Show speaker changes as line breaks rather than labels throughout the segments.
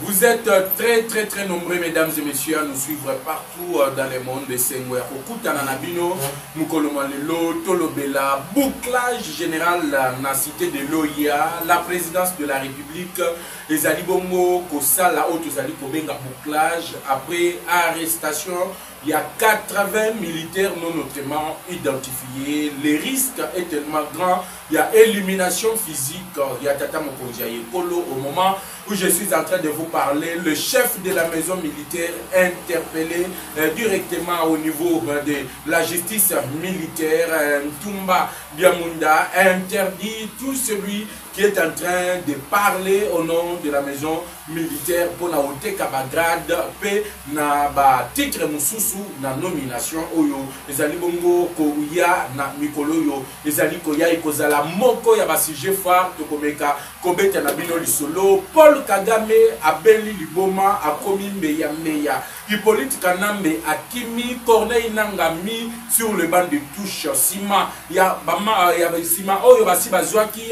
Vous êtes très nombreux, mesdames et messieurs, à nous suivre partout dans le monde de Sengwe. Okutana Nabino, Mukolomalelo, Tolobela, bouclage général dans la cité de l'OIA, la présidence de la République, les Alibongo, Kosala, Otosali Kobenga, bouclage, après arrestation. Il y a 80 militaires non notamment identifiés. Les risques est tellement grand. Il y a élimination physique. Il y a Tata Mokonjaye Kolo. Au moment où je suis en train de vous parler, le chef de la maison militaire interpellé directement au niveau de la justice militaire, Ntumba Biamunda, interdit tout celui qui est en train de parler au nom de la maison militaire pour na oteka bagrade pe na ba titre mususu na nomination oyo ezali bongo koya na mikolo yo ezali koya ikozala moko ya ba sujet phare to komeka kobeta na bino lisolo. Paul Kagame abeli liboma akomi meya Hippolyte Kanambe akimi Corneille Nangami sur le banc de touche sima ya bama ya sima oyo basi bazwaki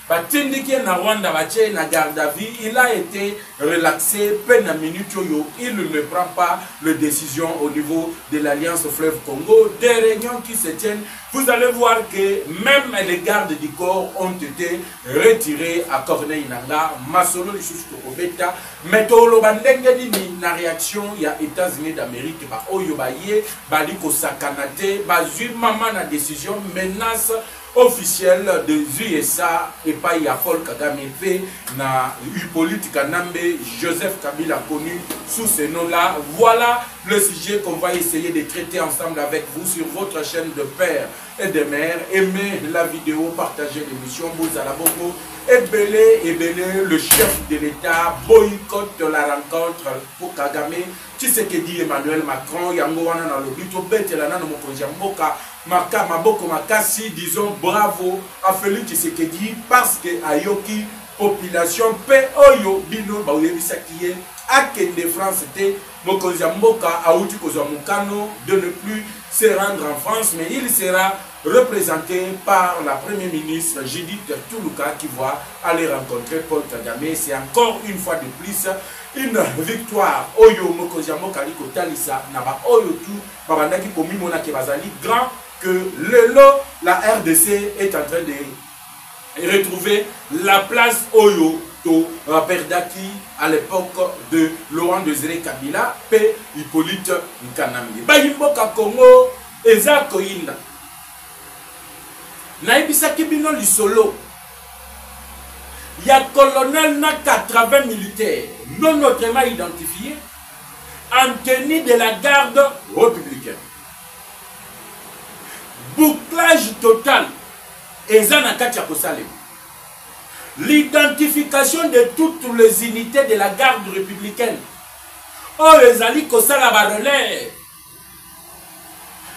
batindiki na Rwanda bache na garde à vue. Il a été relaxé peine à minute yo. Il ne prend pas de décision au niveau de l'Alliance Fleuve Congo. Des réunions qui se tiennent. Vous allez voir que même les gardes du corps ont été retirés à Corneille Nanga, Masolo Lisusto Obeta, Metolo Bandengeni na réaction il y a États-Unis d'Amérique ba oyo ba ye baliko sakanate ba mama na décision menace officielle des USA et pas y a Paul Kagame na Hippolyte Kanambe, Joseph Kabila connu sous ce nom-là. Voilà le sujet qu'on va essayer de traiter ensemble avec vous sur votre chaîne de père et de mère. Aimez la vidéo, partagez l'émission, Bouzalabongo, et le chef de l'État boycotte la rencontre pour Kagame. Tu sais que dit Emmanuel Macron, Yango wana na lobito betelana no mokonzi mboka maka maboko makasi, disons bravo à Félix Tshisekedi parce que ayoki population pe oyo bino ba oyebisaki akende France te mokonzi mboka auti kozwa mukano de ne plus se rendre en France, mais il sera représenté par la première ministre Judith Toulouka qui va aller rencontrer Paul Kagame. C'est encore une fois de plus une victoire. Oyo Mokozamo Kaliko Talisa Naba Oyo tout Babandaki Komimona Kebazali grand que la RDC est en train de retrouver la place Oyo to Perdaki à l'époque de Laurent Désiré Kabila P. Hippolyte Nkanambi. Bayimboka Congo Eza Koyinda Naibisaki bino lisolo. Il y a colonel na 80 militaires non autrement identifiés en tenue de la garde républicaine. Bouclage total. Eza na kati ya kosalema. L'identification de toutes les unités de la garde républicaine. Oh, les alliés kosala ba relais.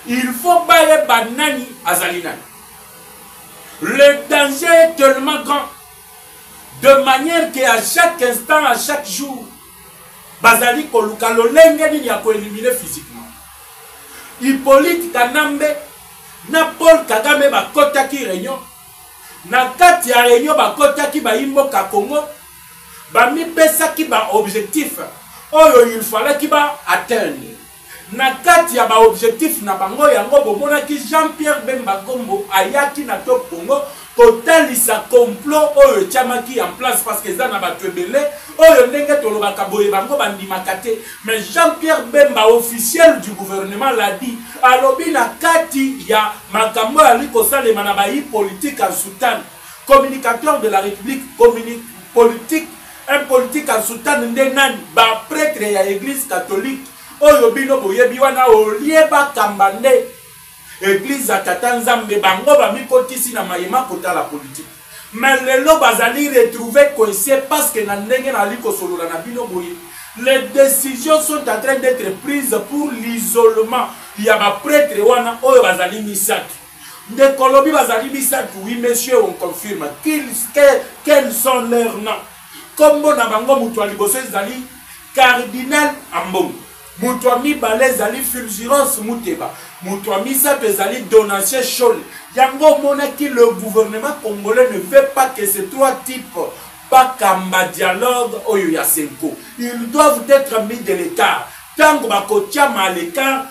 Il faut bailler banani azalinani. Le danger est tellement grand, de manière qu'à chaque instant, à chaque jour, Bazali Kolukalo Lengeni y a éliminer physiquement. Hippolyte Kanambe, na Paul Kagame ba kotaki réunion, na kati ya réunion ba kotaki ba imboka Congo, ba mi pesa ki ba objectif, oyo il fallait ki ba atteindre. Na kati ya ba objectif na bango yango bomona ki Jean-Pierre Bemba Gombo ayaki na top Congo kotalisa complot oyo tiamaki en place parce que ça na ba twebele oyo ndenge tolobaka boye bango bandimakate. Mais Jean-Pierre Bemba officiel du gouvernement l'a dit alobi na kati ya makambo ali kosalema na ba politique en Soudan, communicateur de la République politique un politique en Soudan ndenani ba prêtre ya église catholique oyo bino boyebi wana olieba kambande église à Tatanzambe bango ba mikotisi na mayema kota la politique. Mais lelo bazali retrouver coincé parce que na ndenge na liko solola na bino boye. Les décisions sont en train d'être prises pour l'isolement. Il y a ba prêtre wana oyo bazali misatu. De Colombie bazali misatu. Oui monsieur, on confirme quels sont leurs noms. Kombo na bango mutu aliboso zali cardinal Ambongo. Moutouami balezali fulgurance Mouteba. Moutouami ça pesali donation chol. Yango monaki le gouvernement congolais ne veut pas que ces trois types pas kamba dialogue oyo ya Senko. Ils doivent être mis de l'écart. Tant que bakotiama à l'écart,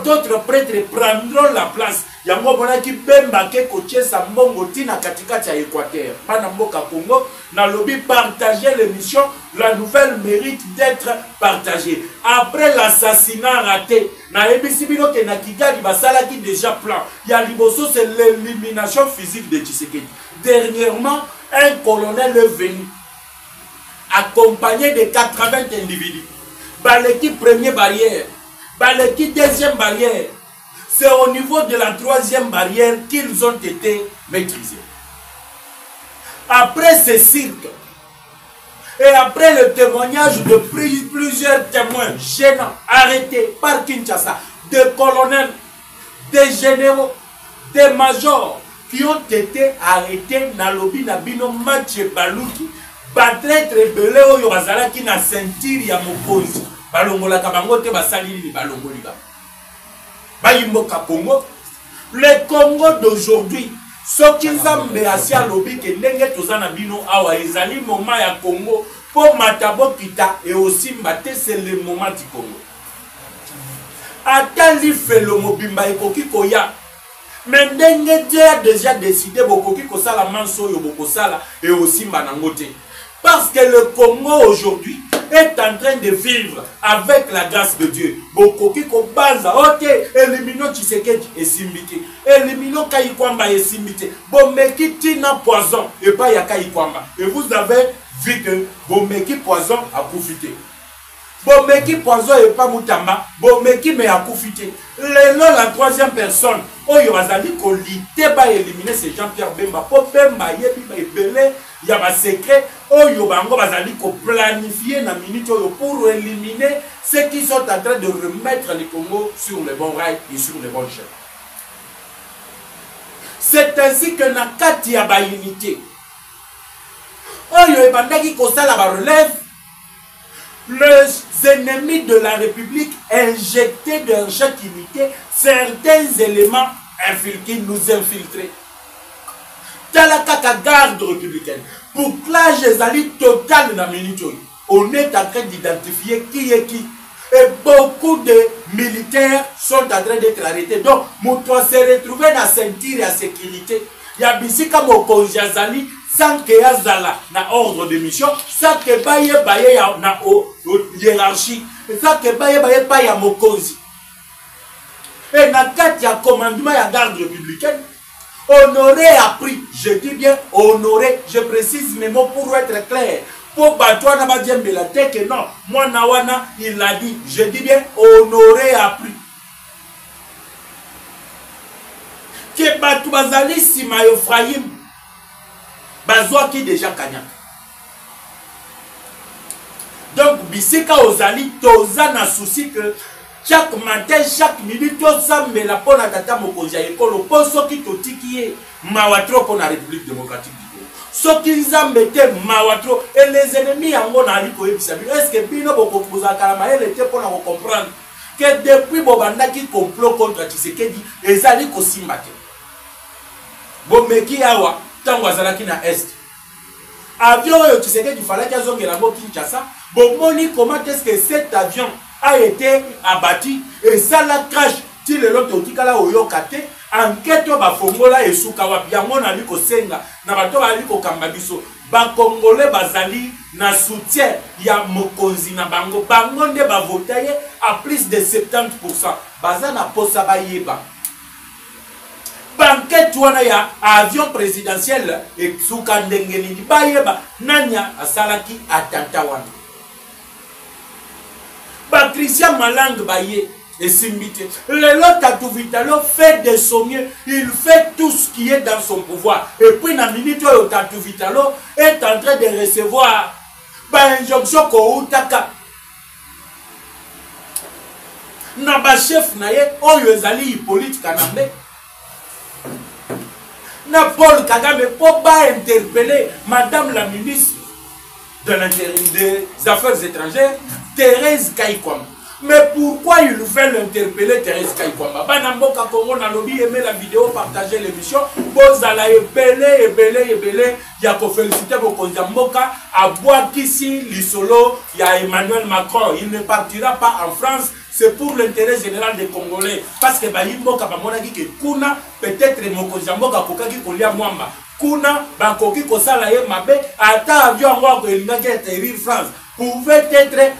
d'autres prêtres prendront la place. Yango bonaki bemba ke kotie sa mbongo tina katikati ya Équateur. Pana mboka Congo, na lobby partager l'émission, la nouvelle mérite d'être partagée. Après l'assassinat raté, na ebisi bino ke na Kigali basalaki déjà plan. Ya liboso c'est l'élimination physique de Tshisekedi. Dernièrement, un colonel est venu accompagné de 80 individus. Baleki première barrière, Baleki deuxième barrière. C'est au niveau de la troisième barrière qu'ils ont été maîtrisés. Après ce cirque, et après le témoignage de plusieurs témoins gênants arrêtés par Kinshasa, des colonels, des généraux, des majors qui ont été arrêtés dans le lobby Nabino Mathieu Balouki, traître belé oyo bazalaki na ceinture ya mokonzi balongola kabango te basali ni balongoli ba bayimboka Congo. Le Congo d'aujourd'hui soki nzambe asia lobi ke ndenge tozana bino awa ezali moment ya Congo pour matabo kita et aussi mbate, c'est le moment du Congo. Atali felo mobimba ekoki koya, mais ndenge Dieu a déjà décidé bokoki kosala manso yo bokosala et aussi mbanangote. Parce que le Congo aujourd'hui est en train de vivre avec la grâce de Dieu. Bokoki ko banza, ok, éliminons Tshisekedi et Simbiti. Éliminons Kayikwamba et Simbiti. Bomeki tina poison et pas ya Kayikwamba. Et vous avez vu que Bomeki poison a profité. Bomeki poison et pas Moutamba. Bomeki mais a profité. La troisième personne, oyo bazali ko lité ba éliminer c'est Jean-Pierre Bemba. Po Bemba yebi ba ebele. Il y a un secret, oyo bango bazali ko planifier na minute oyo pour éliminer ceux qui sont en train de remettre le Congo sur les bons rails et sur les bons chemins. C'est ainsi que na kati ya ba unité oyo ebandaki kosala ba relève, les ennemis de la République injectaient dans chaque unité certains éléments qui nous infiltraient. La garde républicaine. Bouclage ezali total na minute. On est en train d'identifier qui est qui. Et beaucoup de militaires sont en train d'être arrêtés. Donc, nous se retrouver dans la ceinture à sécurité. Il y a bisika mokonzi azali sans que yazala na ordre de mission, sans que baye na hiérarchie, sans que baye pa ya mokonzi. Et na kati ya commandement ya garde républicaine, Honoré a pris, je dis bien honoré, je précise mes mots pour être clair. Pour Batouana Badjembe la tête que non, moi Nawana, il l'a dit, je dis bien honoré a pris. Que Batou Bazali Sima Ephraim, Bazoa qui déjà Kanya. Donc, Bisika Ozali, Toza n'a souci que chaque matin, chaque minute, tout ça, mais la bonne tata mokonzi ekolo, pour ceux qui totiki est mawatro pour la République démocratique du Congo. Ceux qui zambete mawatro et les ennemis en mon ali ko ebisabi. Est-ce que bino boko kuza kalama elle était pour nous comprendre que depuis Bobanda qui complot contre Tshisekedi, ezali ko simbate. Bomeki awa tango azalaki na est. Avion yo Tshisekedi fallait qu'il zongela mo Kinshasa. Bomoni comment est-ce que cet avion a été abattu et ça la crash ti le lot otikala oyokate enquête ba fongola esuka wapi yango na liko senga na bato ba liko kamba biso ba congolais bazali na soutien ya mokonzi na bango bango nde ba votaye à plus de 70%. Baza na posa ba yeba banquette wana ya avion présidentiel esuka ndengeni ba yeba nanya asalaki attentat wana. Patricia Malang Baye et Simbite. Le lot Tatuvitalo fait de son mieux. Il fait tout ce qui est dans son pouvoir. Et puis, dans la minute où Tatuvitalo est en train de recevoir injonction Koutaka. Naba chef naye, Oyo Ezali Hippolyte Kanambe. Na Paul Kagame, pour pas interpeller Madame la ministre de l'Intérim des Affaires étrangères, Thérèse Kayikwamba. Mais pourquoi il veut l'interpeller Thérèse Kaikwamba? Banamboka Congo na lobby, aimez la vidéo, partagez l'émission. Bozala ebele, yako féliciter Bokonzi Mboka, à Boakisi, Lisolo, il y a Emmanuel Macron. Il ne partira pas en France, c'est pour l'intérêt général des Congolais. Parce que Bayimboka Bamonaki ke kuna, peut-être Mokonzi Mboka Kokaki Kolia Mwamba. Kuna, Bakoki Kosala Ye Mabe, ata avion Mwako Elingaki atterrir France. Pouvait être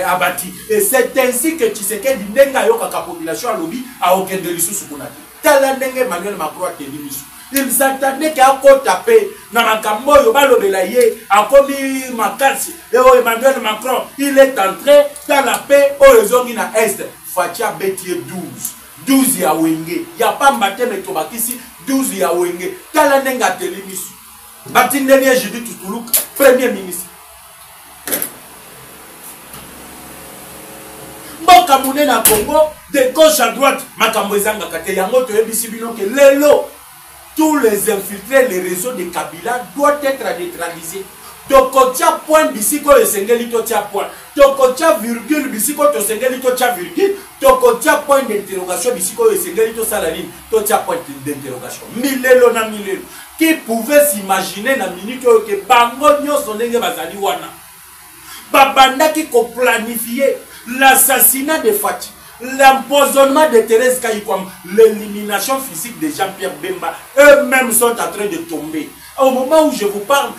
abattu. Et c'est ainsi que Tshisekedi Ndenga Yoka population à lobby à aucun de l'issue Sukunati. Talandenge Emmanuel Macron a tenu l'issue. Il s'attendait qu'à quoi taper dans ma cambo, Yobalo Belaye, à commis Makasi, et Emmanuel Macron, il est entré dans la paix au Zongina Est. Fatia Bétier 12 ya Wenge. Il n'y a pas maté mais Tobakisi 12 ya Wenge. Talandenge a tenu l'issue. Batindelier Judith Toulouk, premier ministre. Mboka na Congo, de gauche à droite, makambo ezanga kate yango to ebisi bino ke lelo tous les infiltrés, les réseaux de Kabila doivent être neutralisés. Tokotia point bisiko esengeli totia point. Tokotia virgule bisiko to sengeli totia virgule. Tokotia point d'interrogation bisiko esengeli to salaline totia point d'interrogation. Milelo na milelo. Qui pouvait s'imaginer na minute que bango nyoso ndenge bazali wana. Babanda qui ko planifier l'assassinat de Fati, l'empoisonnement de Thérèse Kaikwamba, l'élimination physique de Jean-Pierre Bemba, eux-mêmes sont en train de tomber. Au moment où je vous parle,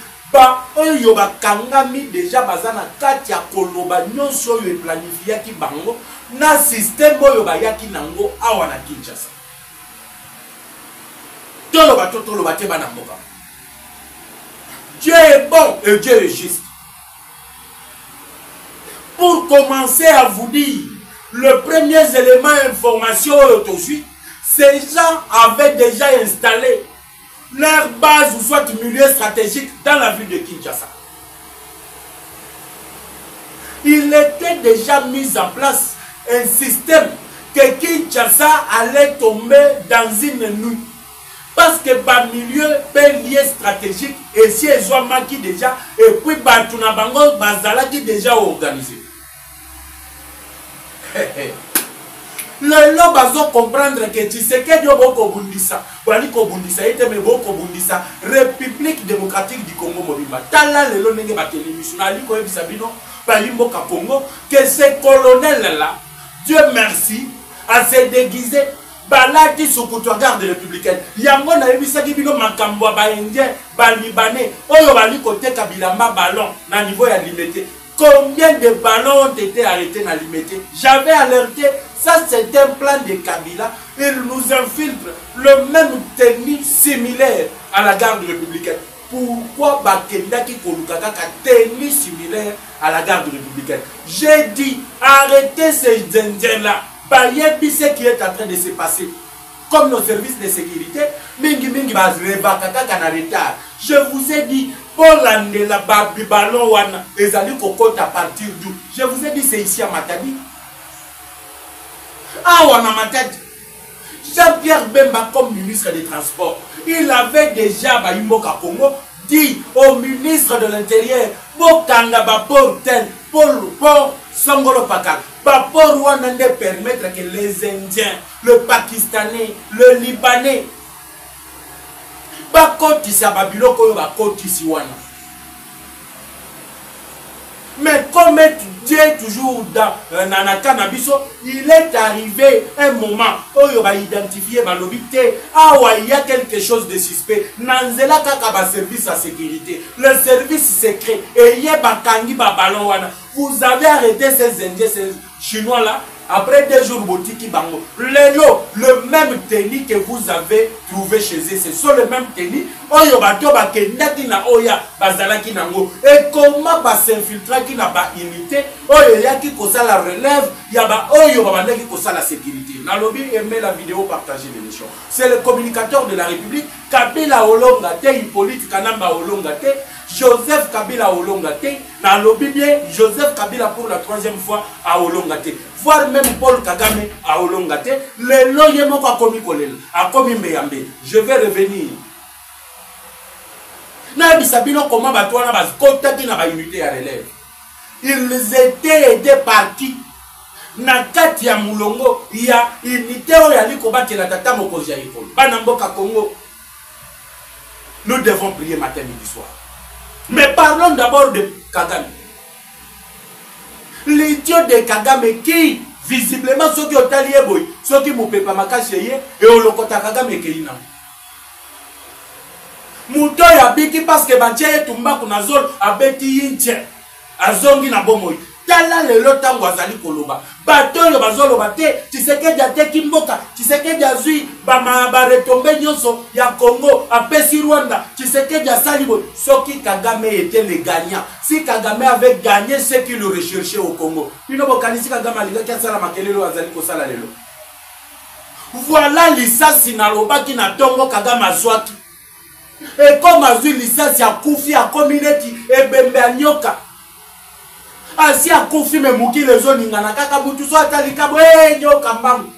eux kangami déjà bazana katia koloba nyonso yo planifié ki bango na système oyo bayaki nango awa na Kinshasa. Toloba te bana mboka. Dieu est bon et Dieu est juste. Pour commencer à vous dire, le premier élément information aujourd'hui, ces gens avaient déjà installé leur base ou soit milieu stratégique dans la ville de Kinshasa. Il était déjà mis en place un système que Kinshasa allait tomber dans une nuit. Parce que par milieu, lié stratégique, et si ils ont manqué déjà, et puis Batuna Bango, Bazala qui déjà organisé. Le lot bazo comprendre que tu sais que Dieu boko bundisa, bali ko bundisa ete me boko bundisa République démocratique du Congo mobimba. Tala le lot nenge bateli missionali ko ebisa bino bali mboka Congo que ces colonels là, Dieu merci, à se déguiser balati sokoto garde républicaine. Yango na ebisa ki bino makambo ba indien, ba libanais, oyo bali kote kabilamba ballon na niveau ya limité. Combien de ballons ont été arrêtés dans l'immédiat? J'avais alerté, ça c'est un plan de Kabila. Il nous infiltre le même technique similaire à la garde républicaine. Pourquoi Bakenda qui Kolukaka technique similaire à la garde républicaine? J'ai dit, arrêtez ces Indiens-là. Bayebi ce qui est en train de se passer. Comme nos services de sécurité, mingi bazrebakaka kana retard. Je vous ai dit, Polande la babi ballon wana, les alliés cocotte à partir d'où? Je vous ai dit, c'est ici à Matadi. Ah, wana Matadi. Jean-Pierre Bemba comme ministre des Transports, il avait déjà Bayimboka Congo dit au ministre de l'Intérieur, Bokanga Bapor Tel, Port Sangolo Pakal, Bapor wana de permettre que les Indiens, le Pakistanais, le Libanais, mais comme Dieu est toujours dans Nanakanabiso, il est arrivé un moment où il va identifier il y a quelque chose de suspect. Nanzela Kakaba service à sécurité, le service secret, et il y a Bakangi Babalon. Vous avez arrêté ces Indiens, ces Chinois là. Après 2 jours, Botiki Bango. Le même tennis que vous avez trouvé chez eux, c'est sur le même tennis. Oyo bato ba kendaki na oya bazalaki nango. Et comment ba s'infiltrer qui n'a pas unité? Oyo yaki kosa la relève, yaba oyo ba bandaki kosa la sécurité. Nalobi aimez la vidéo, partagez l'émission. C'est le communicateur de la République, Kabila Olongate, Hippolyte Kanamba Olongate, Joseph Kabila Olongate, Nalobi bien Joseph Kabila pour la 3e fois à Olongate. Voir même Paul Kagame à Olongate, le loyemo a commis Kolel, a commis Meyambe. Je vais revenir. Nabisabino comment batouana bas kota qui n'a pas unité à relève. Ils étaient aidés par qui? na kati ya mulongo ya unité oyo ali kobatela tata mokonzi ya ekolo bana mboka Congo. Nous devons prier matin midi soir. Mais parlons d'abord de Kagame. L'idiot de Kagame qui visiblement ceux qui ont talié boy, ceux qui m'ont pas makaseye et au lokota Kagame keina. Muto ya biki parce que banche tumba kuna zone abeti yinche azongi na bomoy. Tala lelo tango azali koloba bato yo bazolo bate Tshisekedi ateki mboka Tshisekedi azui ba retombe nyonso ya Congo apesi Rwanda Tshisekedi asali bo soki Kagame était le gagnant. Si Kagame avait gagné ce qu'il le recherchait au Congo, bino bokanisi Kagame alingaki asala makelelo azali kosala lelo. Voilà lisasi na lobaki na tongo Kagame azwaki. Et comme azui lisasi ya kufi ya community ebembe anyoka. Asi a confirmé muki les zones ngana kaka butu so atalika bwenyo kambangu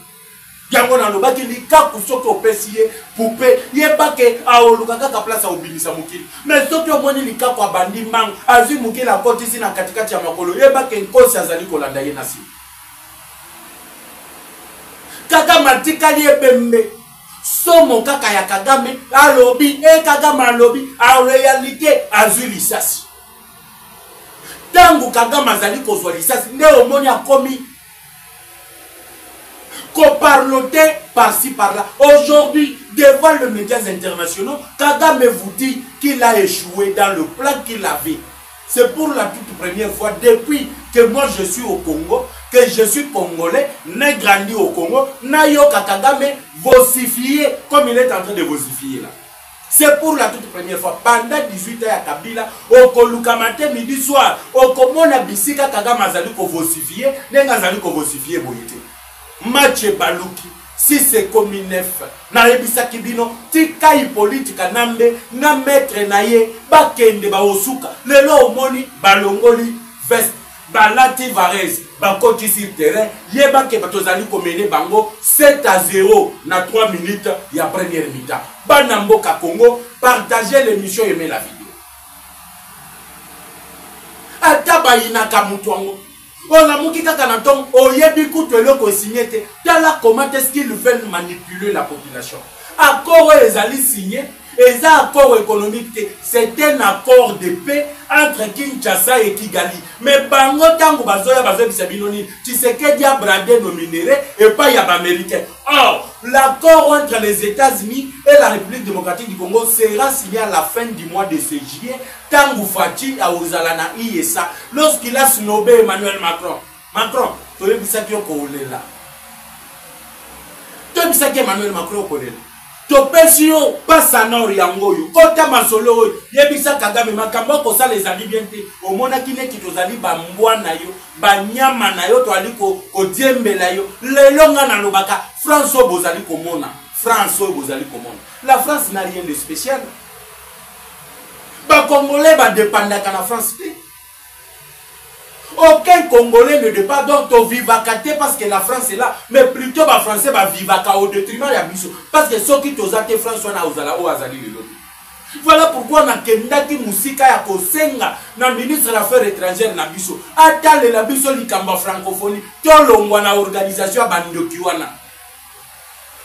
yango na lobaki likaku soki opesiye poupée yebake aoluka kaka place obimisa mukili mais soki omoni likaku abandi mbangu azwi mukili akotisi na katikati ya makolo yebake nkosi azali kolanda ye na nsima kaka matikali ebembe somo kaka ya Kagame alobi Kagame alobi en réalité azwi lisasi. Tango Kagame azali kozwa lisasi nde omoni akomi coparloté par-ci par-là. Aujourd'hui, devant les médias internationaux, Kagame vous dit qu'il a échoué dans le plan qu'il avait. C'est pour la toute première fois depuis que moi je suis au Congo, que je suis congolais, né grandi au Congo, Nayoka Kagame vocifié comme il est en train de vocifier là. C'est pour la toute première fois. Pendant 18 ans à Kabila, au Kolukamate midi soir, au Komona Bisika Kagame azali ko vocifier, nenga azali ko vocifier boyete. Match baluki, si c'est comme neuf, na rebisa kibino, tika politika nambe, na maître naye, bakende ba osuka, lelo omoni balongoli veste, balati varese, bakoti sur terrain, yebake batozali komene bango 7-0 na 3 minutes ya première mi-temps. Banamboka Congo, partagez l'émission, aimez la vidéo. Ataba inaka mutuango. On a mouki kaka na tong, oyebi kutu eloko signé. Tala comment est-ce qu'ils veulent manipuler la population. Accord ezali signé, eza accord économique, c'est un accord de paix entre Kinshasa et Kigali. Mais bango tango bazoya bisabinoni, Tshisekedi a bradé nos minéraux et pas y a américain. Or, l'accord entre les États-Unis et la République démocratique du Congo sera signé à la fin du mois de juillet. Tango Fati a Ozalana ISA lorsqu'il a snobé Emmanuel Macron. Macron, tu veux ça qui est là. Tu veux ça qui Emmanuel Macron connaît. Topesio passa na oriangoyo kota masolo yebisa Kagame makambo ko sala ezali bien te omona kine kitozali bambwa na yo banyama na yo to aliko ko diembela yo lelo nga na lobaka France bozali komona France bozali komona. La France n'a rien de spécial. Ba Congolais ba dépendaka na France te. Aucun Congolais ne dépend donc au vivacate parce que la France est là, mais plutôt les Français va vivaka au détriment de la mission. Parce que ceux qui t'osate François na ozala o azali de l'autre. Voilà pourquoi na kendaki musika ya kosenga na ministre des Affaires étrangères na biso. Atale la biso likamba francophonie, tolongwa na organisation bandoki wana.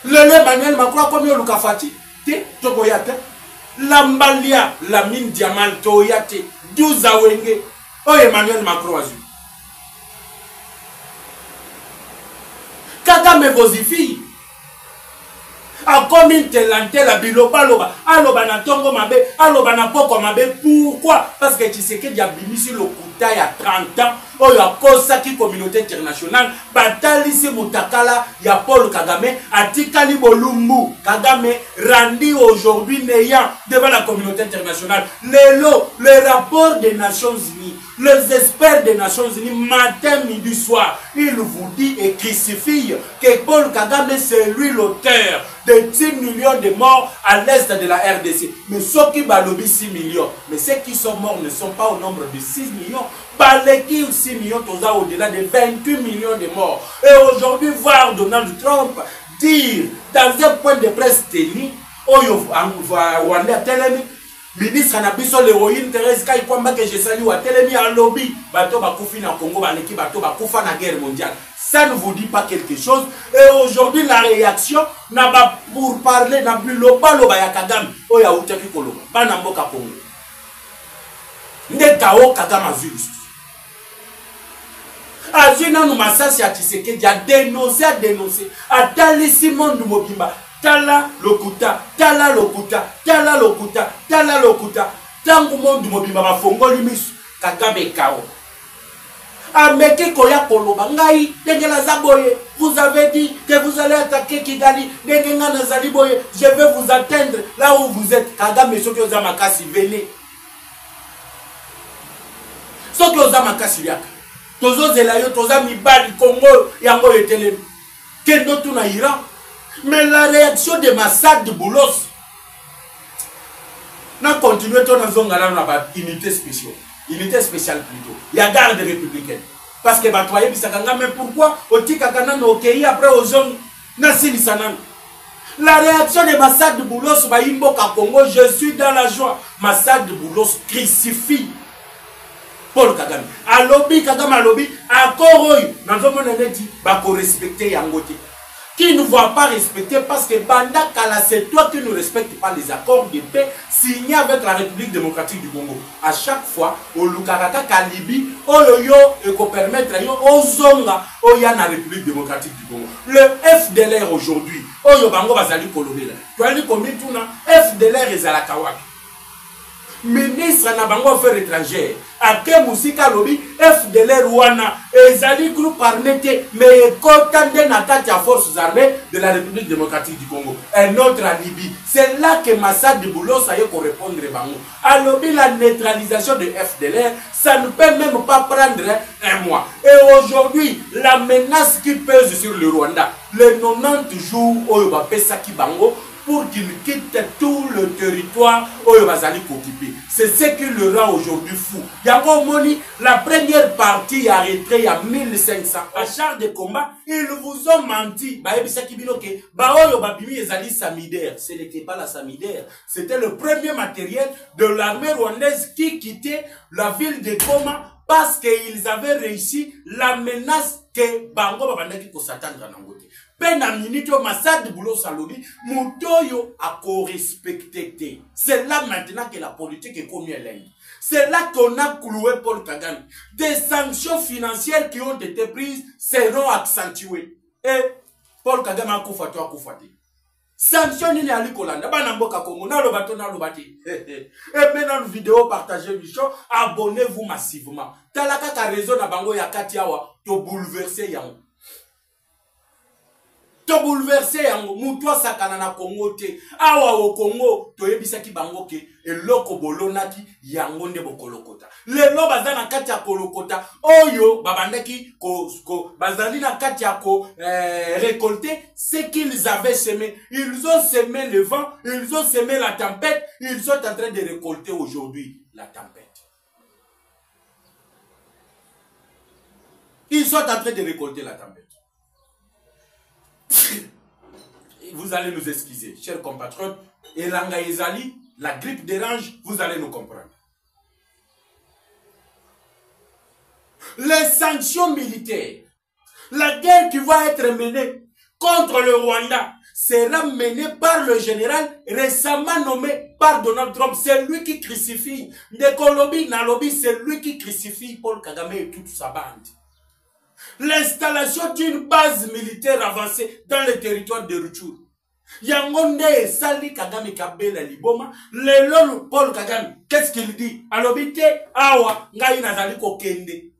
Le Emmanuel Macron comme Luka Fati, te tokoyate. Lambalia, la mine diamant toyate, 12 awenge. Oh Emmanuel Macron a vu. Kagame vosifie. A comme une telanté la biloba loba. Aloba na tongo mabe. Aloba na poko mabe. Pourquoi? Parce que tu sais qu'il y a bimisi le kuta il y a 30 ans. Oh ya kosa ki communauté internationale. Batali si mutakala ya Paul Kagame. Atikali bolumbu. Kagame randi aujourd'hui néant devant la communauté internationale. Le rapport des Nations Unies. Les experts des Nations Unies, matin, midi, soir, ils vous disent et crucifient que Paul Kagame, c'est lui l'auteur de 10 millions de morts à l'est de la RDC. Mais ceux qui balobent 6 millions, mais ceux qui sont morts ne sont pas au nombre de 6 millions. Baleki 6 millions, au-delà de 28 millions de morts. Et aujourd'hui, voir Donald Trump dire dans un point de presse tenu, ministre Nabiso l'héroïne Thérèse Kaikwamba que je salue à Telemi à lobby bato bakufi na Congo baleki bato bakufa na guerre mondiale.
Ça ne vous dit pas quelque chose. Et aujourd'hui, la réaction, pour parler, n'a plus loba ya Kagame, o ya utaki koloba, bana mboka Congo. Ndekao Kagame azulu. Azina nous masasi ya Tshisekedi a dénoncé, a talisi monde mobimba, tala lokuta, tala lokuta, tala lokuta, tala lokuta, tangu monde mobimba bafongoli misu, Kagame kao. Ameke koya koloba ngai dengela zaboye, vous avez dit que vous allez attaquer Kigali, dengenga nazali boye, je vais vous atteindre là où vous êtes. Kagame soki oza makasi venez. Soki oza makasi yaka. Tozo zelayo toza mibali Congo yango etelemi. Kendo tuna Iran. Mais la réaction de Massad de Boulos n'a continué ton azongala na ba unité spéciale. Unité spéciale plutôt. Il y a garde républicaine. Parce que Batoye Bisakanga, mais pourquoi Otika Kanan Okei après aux zones Nassili Sanan? La réaction de Massad de Boulos Baïmbo Kakongo, je suis dans la joie. Massad de Boulos crucifie Paul Kagame. A lobby Kagame a lobby, à Koroy, nous avons dit, Bako respecter Yangote. Qui ne va pas respecter parce que Banda Kala, c'est toi qui ne respectes pas les accords de paix signés avec la République démocratique du Congo. À chaque fois, au Lukaraka Kalibi, au Yoyo, et qu'on permette au Zonga, au Yana République démocratique du Congo. Le FDLR aujourd'hui, au Yobango Bazali Kolobela. Tu as dit combien tu as FDLR et Zalakawak. Ministre na bango affaires étrangères ake musika lobi FDLR wana ezali groupe armé mais kotande na kati ya forces armées de la République démocratique du Congo un autre en Libye. C'est là que Massad de Boulos a eu qu'on répondre bango alobi la neutralisation de FDLR ça ne peut même pas prendre un mois. Et aujourd'hui la menace qui pèse sur le Rwanda les 90 jours oyo ba pesa ki bango pour qu'il quitte tout le territoire où il va occuper. C'est ce qui le rend aujourd'hui fou. Yango Moni, la première partie arrêtée à 1500 à char de combat, ils vous ont menti. Ce n'était pas la Samidaire, c'était le premier matériel de l'armée rwandaise qui quittait la ville de Goma parce qu'ils avaient réussi la menace que Bango Babandaki ko s'attendre à Nangote. Pena minute Massad de Boulos Salobi, Moutoyo a co-respecté. C'est là maintenant que la politique est comme elle est. C'est là qu'on a cloué Paul Kagame. Des sanctions financières qui ont été prises seront accentuées. Et Paul Kagame a koufati. Sanction ni ali kolanda bana mboka Congo na lobato na lobati. Et maintenant vidéo partagez bicho, abonnez-vous massivement. Talaka ka raison na bango ya katiawa to bouleverser yango. To bouleverser yango mutwa sakana na Congo te. Awa au Congo to yebisaki bango ke eloko bolonaki yango nde bokolokota. Lelo bazana kati ya kolokota oyo babandaki ko bazali na kati ya ko récolter ce qu'ils avaient semé. Ils ont semé le vent, ils ont semé la tempête, ils sont en train de récolter aujourd'hui la tempête. Ils sont en train de récolter la tempête. Vous allez nous excuser, chers compatriotes. Et Langa Ezali, la grippe dérange, vous allez nous comprendre. Les sanctions militaires, la guerre qui va être menée contre le Rwanda sera menée par le général récemment nommé par Donald Trump. C'est lui qui crucifie. Ndekolobi Nalobi, c'est lui qui crucifie Paul Kagame et toute sa bande. L'installation d'une base militaire avancée dans le territoire de Rutshuru. Yangonde Sali Kagame Kabela Liboma, le Paul Kagame, qu'est-ce qu'il dit? Alobite awa ngai nazali kokende.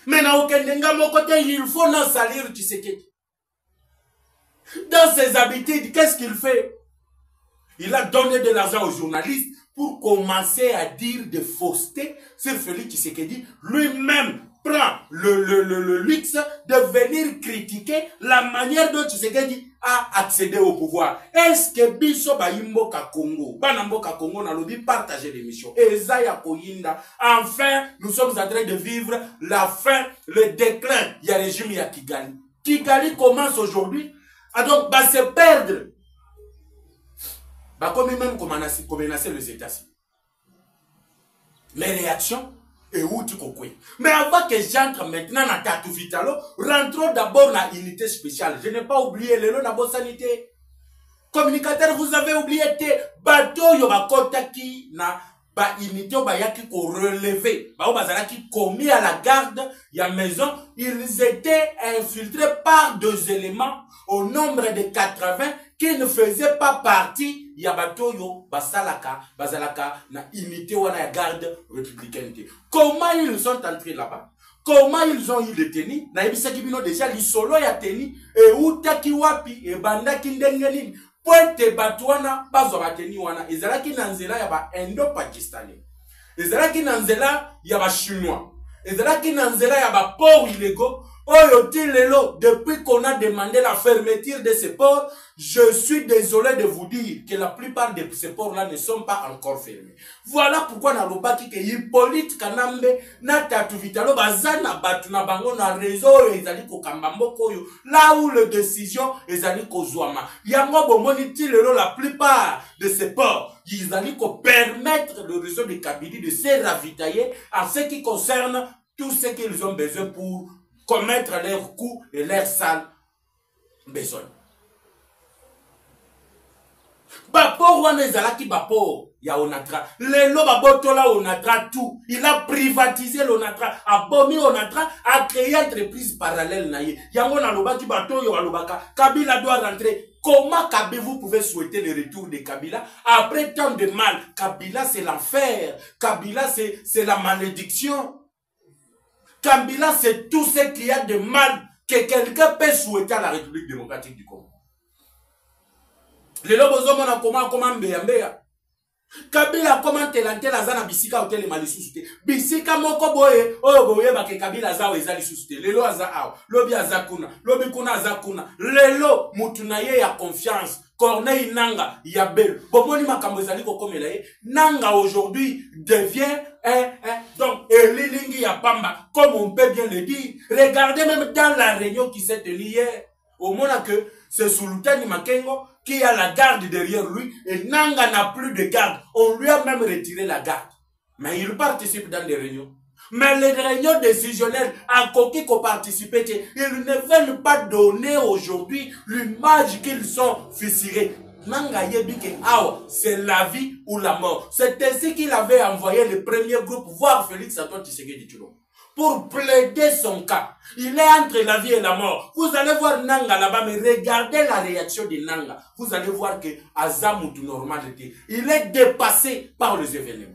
Mais na okende ngamo côté il faut non salir Tshisekedi. Dans ses habitudes, qu'est-ce qu'il fait? Il a donné de l'argent aux journalistes pour commencer à dire des faussetés sur Félix Tshisekedi. Lui-même prend le luxe de venir critiquer la manière dont Tshisekedi a accédé au pouvoir. Est-ce que Biso Baïmbo Kakongo, Banambo Kakongo n'a lobby partager l'émission? Ezaya Koyinda. Enfin, nous sommes en train de vivre la fin, le déclin. Il y a le régime, il y a Kigali. Kigali commence aujourd'hui à donc se perdre. Comme même menacer les États-Unis. Les réactions. et où tu kokwe. Mais avant que j'entre maintenant dans Tatou Vitalo, rentrons d'abord dans l'unité spéciale. Je n'ai pas oublié le lot de sanité. Communicateur, vous avez oublié que bateau yoba kotaki na ba unité ba yaki ko relevé. Ba bazalaki commis à la garde ya maison, ils étaient infiltrés par deux éléments au nombre de 80 qui ne faisaient pas partie ya bateau yo basalaka bazalaka na unité wana ya garde républicaine. Comment ils sont entrés là-bas? Comment ils ont eu le tennis? Na ebisaki bino déjà lisolo ya tennis et utaki wapi e bandaki ndenge nini? Pointe batwana bazo bateni wana ezalaki na nzela ya ba indo-pakistanais, ezalaki na nzela ya ba chinois, ezalaki na nzela ya ba ports illégaux. Oyo tilelo, depuis qu'on a demandé la fermeture de ces ports, je suis désolé de vous dire que la plupart de ces ports-là ne sont pas encore fermés. Voilà pourquoi na lobaki ke Hippolyte Kanambe na Tatou Vitalo bazana batu na bango na réseau ezali ko kambamboko yo là où les décisions ezali ko zouama. Yango bomoni tilelo la plupart de ces ports ils allaient ko permettre le réseau de Kabylie de se ravitailler en ce qui concerne tout ce qu'ils ont besoin pour commettre leurs coups et leurs sales besoins. Bapor wana ezalaki bapor ya Onatra. Lelo babotola Onatra tout. Il a privatisé l'Onatra, a bombé Onatra, a créé une entreprise parallèle naïe. Yango na lobaki bato yo alobaka. Kabila doit rentrer. Comment vous pouvez souhaiter le retour de Kabila après tant de mal? Kabila c'est l'enfer. Kabila c'est la malédiction. Kabila, c'est tout ce qu'il y a de mal que quelqu'un peut souhaiter à la République démocratique du Congo. Le lobozo mona comment mbeya. Kabila comment telanté la zana bisika hotel malisusuté. Bisika moko boye, oyo boye ba ke Kabila za o ezali susuté. Lelo aza aw, lobi azakuna, lobi kuna azakuna. Lelo mutunaye ya confiance. Corneille Nanga Yabel. Bomoni makambo ezali ko komela ye. Nanga aujourd'hui devient donc Elilingi Yapamba, comme on peut bien le dire. Regardez même dans la réunion qui s'est tenue hier. Au moment que c'est Sultani Makengo qui a la garde derrière lui et Nanga n'a plus de garde. On lui a même retiré la garde. Mais il participe dans des réunions. Mais les réunions décisionnelles, à qui participe, ils ne veulent pas donner aujourd'hui l'image qu'ils sont fissurés. Nanga Yebike Awa, c'est la vie ou la mort. C'est ainsi qu'il avait envoyé le premier groupe voir Félix Antoine Tshisekedi Tshilombo pour plaider son cas. Il est entre la vie et la mort. Vous allez voir Nanga là-bas, mais regardez la réaction de Nanga. Vous allez voir que Azamutu normalité, il est dépassé par les événements.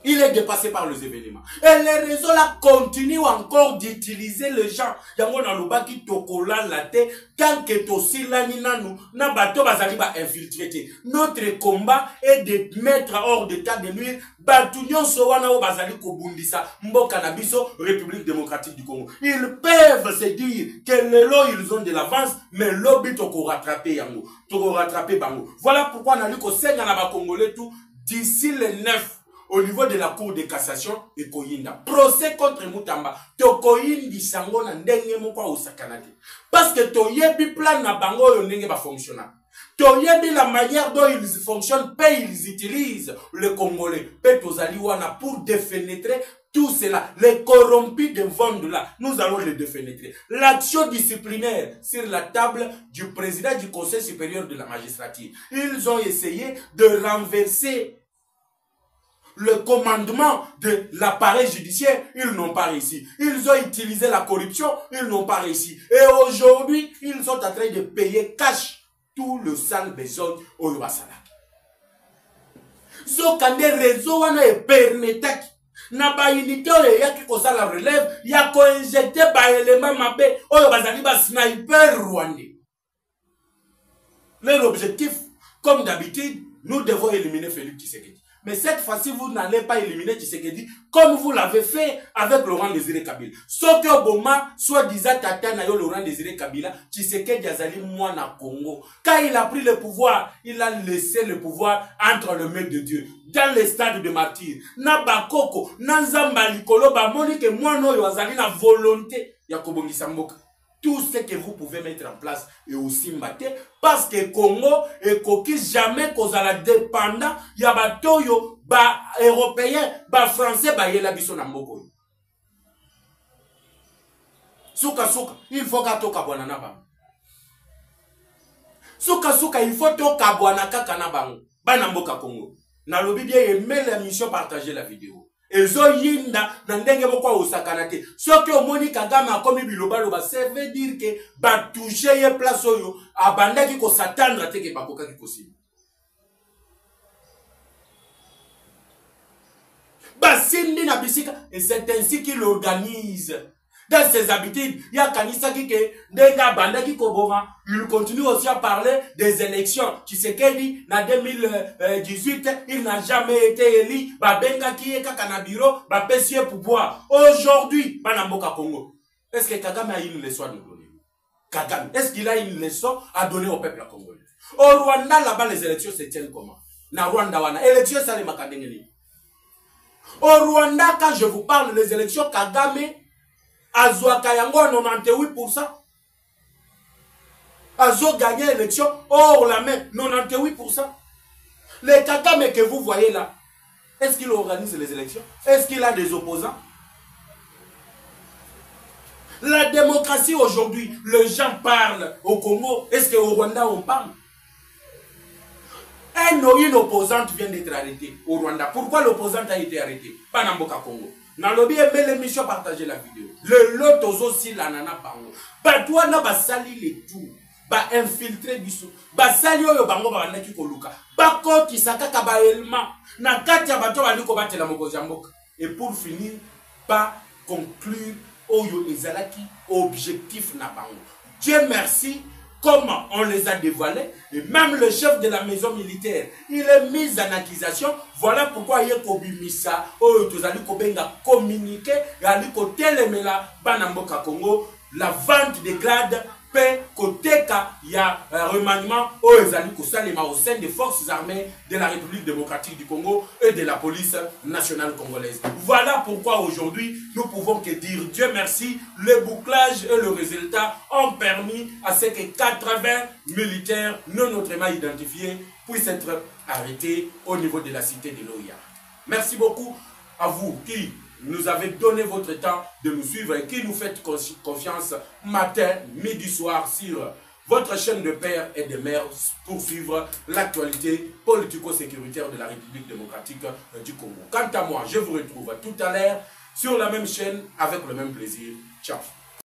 Il est dépassé par les événements. Et les réseaux là continuent encore d'utiliser les gens. Yango na lobaki tokola la te tant que tosila ni nanu na bato bazali ba infiltré. Notre combat est de mettre hors d'état de nuire bato nyonso wana o bazali ko bundisa mboka na biso République démocratique du Congo. Ils peuvent se dire que lelo ils ont de l'avance mais lobi toko rattraper yango. Toko rattraper bango. Voilà pourquoi na liko senga na ba Congolais tout d'ici le 9 au niveau de la Cour de cassation et Koyinda. Procès contre Moutamba. Tokoyindi sango na ndenge moko osakanate. Parce que toyebi plan na bango yo ndenge ba fonctionner. Toyebi la manière dont ils fonctionnent, ils utilisent le Congolais. Petozali wana pour défenêtrer tout cela. Les corrompus de Vondula, nous allons les défenêtrer. L'action disciplinaire sur la table du président du Conseil supérieur de la magistrature. Ils ont essayé de renverser le commandement de l'appareil judiciaire, ils n'ont pas réussi. Ils ont utilisé la corruption, ils n'ont pas réussi. Et aujourd'hui, ils sont en train de payer cash tout le sale besoin au Yubasala. Zokande réseau wana e permetaki. Na ba unité yaki ko sala relève, ya ko injecter ba élément mabe, oyo bazali ba sniper rwandais. Leur objectif, comme d'habitude, nous devons éliminer Félix Tshisekedi. Mais cette fois-ci, vous n'allez pas éliminer Tshisekedi comme vous l'avez fait avec Laurent Désiré Kabila. Sauf que Obama, soit-disant Tata Nayo Laurent Désiré Kabila, Tshisekedi Azali Mwana Congo. Quand il a pris le pouvoir, il a laissé le pouvoir entre les mains de Dieu. Dans les stades de martyrs. Na bakoko, na nzamba likolo, ba moni ke mwano yo azali na volonté ya kobongisa mboka. Tout ce que vous pouvez mettre en place est aussi maté parce que Congo est coquille jamais cause à la dépendant ya batoyo ba européen, ba français, ba yela biso na mboko. Souka, il faut que toka bwana na bango. Souka, il faut toka bwana kaka na bango. Bana mboka Congo. Na lobi bien aimer l'émission, partager la vidéo. Ezo yinda na ndenge bokwa osakana te. Soki omoni Kagame akomi biloba loba, ça veut dire que ba toucher ye place oyo abandaki ko s'attendre te ke bakoka ki possible. Ba sindi na bisika et c'est ainsi qu'il organise. Dans ses habitudes, il y a Kanisa qui denga banda qui koboma, il continue aussi à parler des élections. Tshisekedi, na 2018, il n'a jamais été élu. Ba benga qui est kaka bureau, ba pesier pouvoir. Aujourd'hui, Banamboka Congo. Est-ce que Kagame a une leçon à nous donner? Kagame, est-ce qu'il a une leçon à donner au peuple congolais? Au Rwanda, là-bas, les élections se tiennent comment? Na Rwanda, wana. Élections, ça les makadengeli. Au Rwanda, quand je vous parle des élections, Kagame, Azo Kayango 98%. Azo gagné l'élection hors la main 98%. Les Kagame que vous voyez là, est-ce qu'il organise les élections? Est-ce qu'il a des opposants? La démocratie aujourd'hui, les gens parlent au Congo. Est-ce qu'au Rwanda on parle? Une opposante vient d'être arrêtée au Rwanda. Pourquoi l'opposante a été arrêtée? Pas dans Mboka Congo. Dans le bien, mais l'émission, partagez la vidéo. Le lot aussi, la nana bango. Bah, toi, na ba sali les tout. Bah, infiltrer biso. Bah, sali yo bango, bah, naki koluka. Bah, koti sakaka ba elma. Na kati ya bato ba liko bate la moko jamboka. Et pour finir, pas conclure, oyo ezalaki objectif na bango. Dieu merci. Comment on les a dévoilés, et même le chef de la maison militaire, il est mis en accusation. Voilà pourquoi il y a Kobimisa, communiqué, Banamboka Congo, la vente des grades, paix, côté il y a un remaniement au sein des forces armées de la République démocratique du Congo et de la police nationale congolaise. Voilà pourquoi aujourd'hui, nous pouvons que dire Dieu merci, le bouclage et le résultat ont permis à ce que 80 militaires non autrement identifiés puissent être arrêtés au niveau de la cité de l'Oya. Merci beaucoup à vous qui nous avez donné votre temps de nous suivre et qui nous faites confiance matin, midi, soir sur votre chaîne de pères et de mères pour suivre l'actualité politico-sécuritaire de la République démocratique du Congo. Quant à moi, je vous retrouve tout à l'heure sur la même chaîne avec le même plaisir. Ciao.